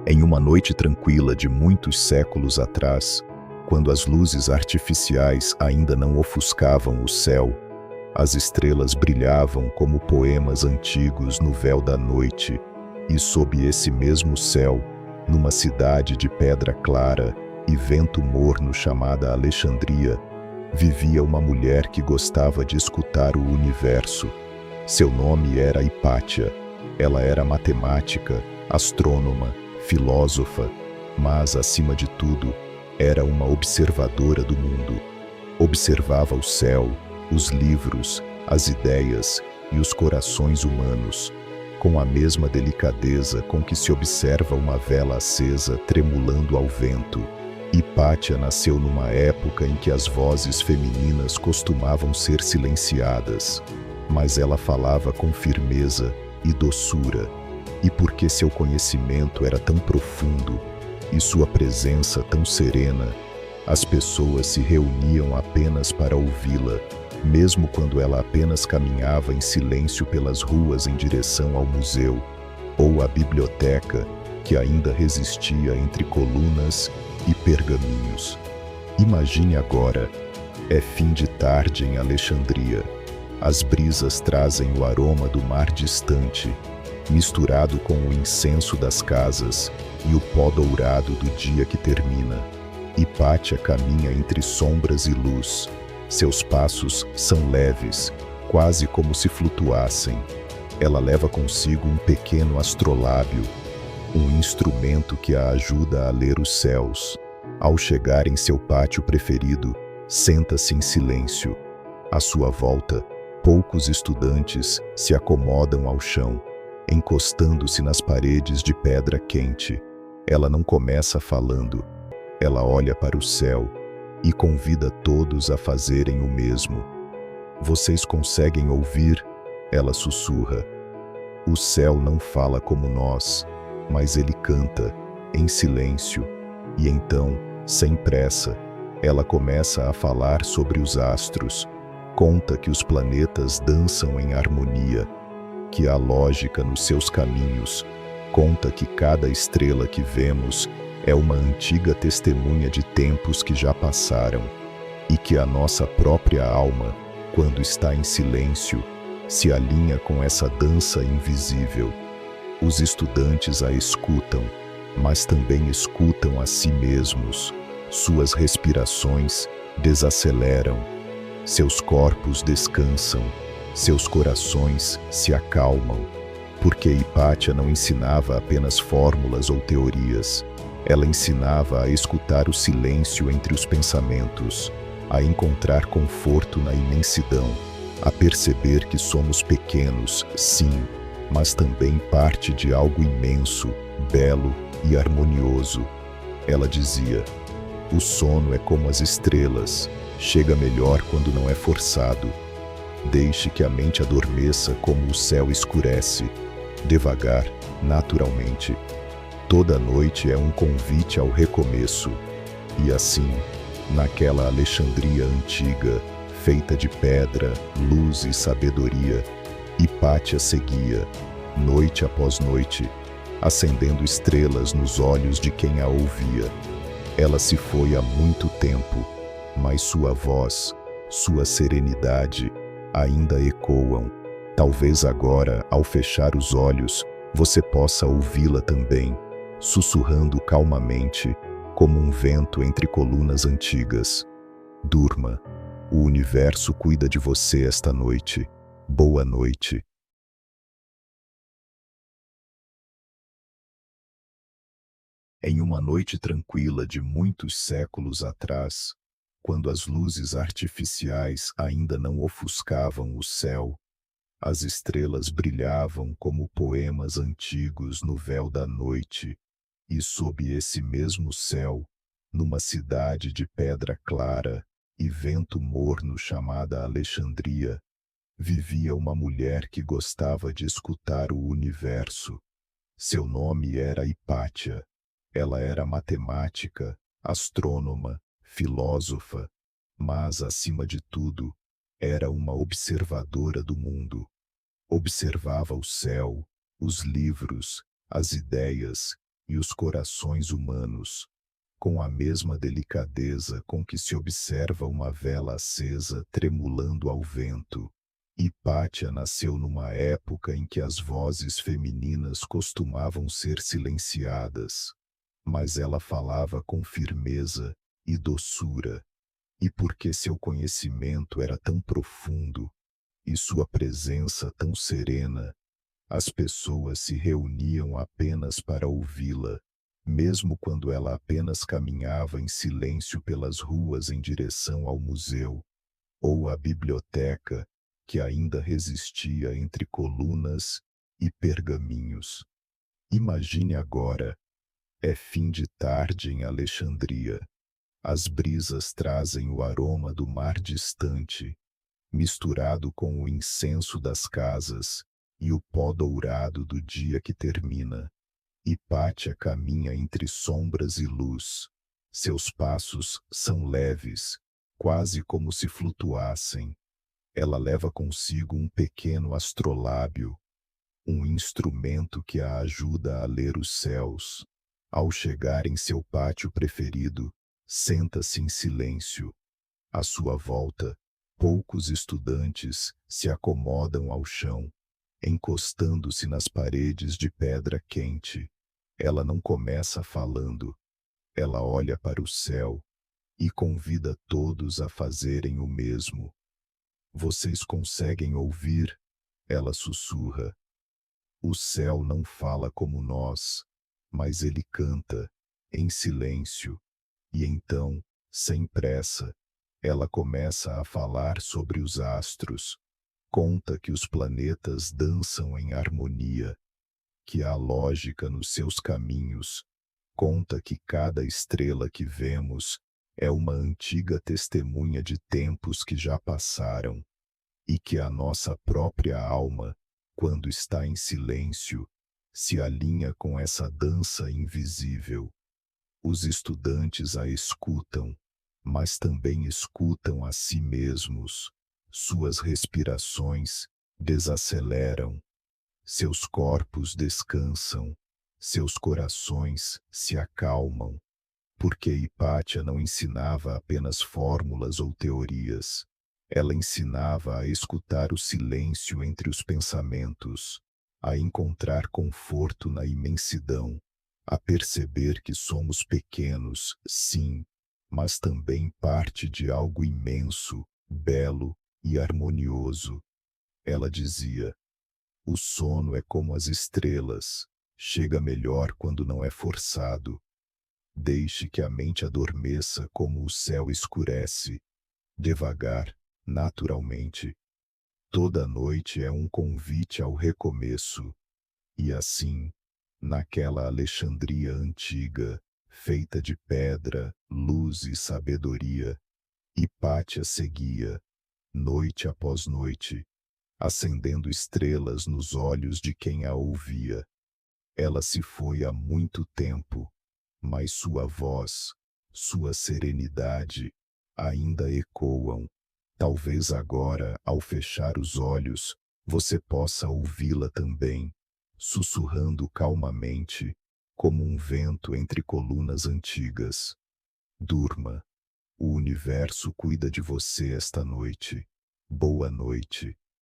Em uma noite tranquila de muitos séculos atrás, quando as luzes artificiais ainda não ofuscavam o céu, as estrelas brilhavam como poemas antigos no véu da noite, e sob esse mesmo céu, numa cidade de pedra clara e vento morno chamada Alexandria, vivia uma mulher que gostava de escutar o universo. Seu nome era Hipátia. Ela era matemática, astrônoma, filósofa, mas, acima de tudo, era uma observadora do mundo. Observava o céu, os livros, as ideias e os corações humanos, com a mesma delicadeza com que se observa uma vela acesa tremulando ao vento. Hipátia nasceu numa época em que as vozes femininas costumavam ser silenciadas, mas ela falava com firmeza e doçura, e porque seu conhecimento era tão profundo e sua presença tão serena, as pessoas se reuniam apenas para ouvi-la, mesmo quando ela apenas caminhava em silêncio pelas ruas em direção ao museu ou à biblioteca que ainda resistia entre colunas e pergaminhos. Imagine agora, é fim de tarde em Alexandria. As brisas trazem o aroma do mar distante, misturado com o incenso das casas e o pó dourado do dia que termina. Hipátia caminha entre sombras e luz. Seus passos são leves, quase como se flutuassem. Ela leva consigo um pequeno astrolábio, um instrumento que a ajuda a ler os céus. Ao chegar em seu pátio preferido, senta-se em silêncio. À sua volta, poucos estudantes se acomodam ao chão, encostando-se nas paredes de pedra quente. Ela não começa falando. Ela olha para o céu e convida todos a fazerem o mesmo. Vocês conseguem ouvir? Ela sussurra. O céu não fala como nós, mas ele canta, em silêncio. E então, sem pressa, ela começa a falar sobre os astros. Conta que os planetas dançam em harmonia, que há lógica nos seus caminhos. Conta que cada estrela que vemos é uma antiga testemunha de tempos que já passaram, e que a nossa própria alma, quando está em silêncio, se alinha com essa dança invisível. Os estudantes a escutam, mas também escutam a si mesmos. Suas respirações desaceleram, seus corpos descansam, seus corações se acalmam, porque Hipátia não ensinava apenas fórmulas ou teorias. Ela ensinava a escutar o silêncio entre os pensamentos, a encontrar conforto na imensidão, a perceber que somos pequenos, sim, mas também parte de algo imenso, belo e harmonioso. Ela dizia: o sono é como as estrelas, chega melhor quando não é forçado. Deixe que a mente adormeça como o céu escurece, devagar, naturalmente. Toda noite é um convite ao recomeço. E assim, naquela Alexandria antiga, feita de pedra, luz e sabedoria, Hipátia seguia, noite após noite, acendendo estrelas nos olhos de quem a ouvia. Ela se foi há muito tempo, mas sua voz, sua serenidade, ainda ecoam. Talvez agora, ao fechar os olhos, você possa ouvi-la também, sussurrando calmamente, como um vento entre colunas antigas. Durma. O universo cuida de você esta noite. Boa noite. Em uma noite tranquila de muitos séculos atrás, quando as luzes artificiais ainda não ofuscavam o céu, as estrelas brilhavam como poemas antigos no véu da noite, e sob esse mesmo céu, numa cidade de pedra clara e vento morno chamada Alexandria, vivia uma mulher que gostava de escutar o universo. Seu nome era Hipátia. Ela era matemática, astrônoma, filósofa, mas, acima de tudo, era uma observadora do mundo. Observava o céu, os livros, as ideias e os corações humanos, com a mesma delicadeza com que se observa uma vela acesa tremulando ao vento. Hipátia nasceu numa época em que as vozes femininas costumavam ser silenciadas, mas ela falava com firmeza e doçura, e porque seu conhecimento era tão profundo e sua presença tão serena, as pessoas se reuniam apenas para ouvi-la, mesmo quando ela apenas caminhava em silêncio pelas ruas em direção ao museu ou à biblioteca, que ainda resistia entre colunas e pergaminhos. Imagine agora, é fim de tarde em Alexandria. As brisas trazem o aroma do mar distante, misturado com o incenso das casas e o pó dourado do dia que termina. Hipátia caminha entre sombras e luz. Seus passos são leves, quase como se flutuassem. Ela leva consigo um pequeno astrolábio, um instrumento que a ajuda a ler os céus. Ao chegar em seu pátio preferido, senta-se em silêncio. À sua volta, poucos estudantes se acomodam ao chão, encostando-se nas paredes de pedra quente. Ela não começa falando. Ela olha para o céu e convida todos a fazerem o mesmo. Vocês conseguem ouvir? Ela sussurra. O céu não fala como nós, mas ele canta, em silêncio. E então, sem pressa, ela começa a falar sobre os astros. Conta que os planetas dançam em harmonia, que há lógica nos seus caminhos. Conta que cada estrela que vemos é uma antiga testemunha de tempos que já passaram, e que a nossa própria alma, quando está em silêncio, se alinha com essa dança invisível. Os estudantes a escutam, mas também escutam a si mesmos. Suas respirações desaceleram, seus corpos descansam, seus corações se acalmam, porque Hipátia não ensinava apenas fórmulas ou teorias. Ela ensinava a escutar o silêncio entre os pensamentos, a encontrar conforto na imensidão, a perceber que somos pequenos, sim, mas também parte de algo imenso, belo e harmonioso. Ela dizia: o sono é como as estrelas, chega melhor quando não é forçado. Deixe que a mente adormeça como o céu escurece, devagar, naturalmente. Toda noite é um convite ao recomeço. E assim, naquela Alexandria antiga, feita de pedra, luz e sabedoria, Hipátia seguia, noite após noite, acendendo estrelas nos olhos de quem a ouvia. Ela se foi há muito tempo, mas sua voz, sua serenidade, ainda ecoam. Talvez agora, ao fechar os olhos, você possa ouvi-la também, sussurrando calmamente, como um vento entre colunas antigas. Durma. O universo cuida de você esta noite. Boa noite.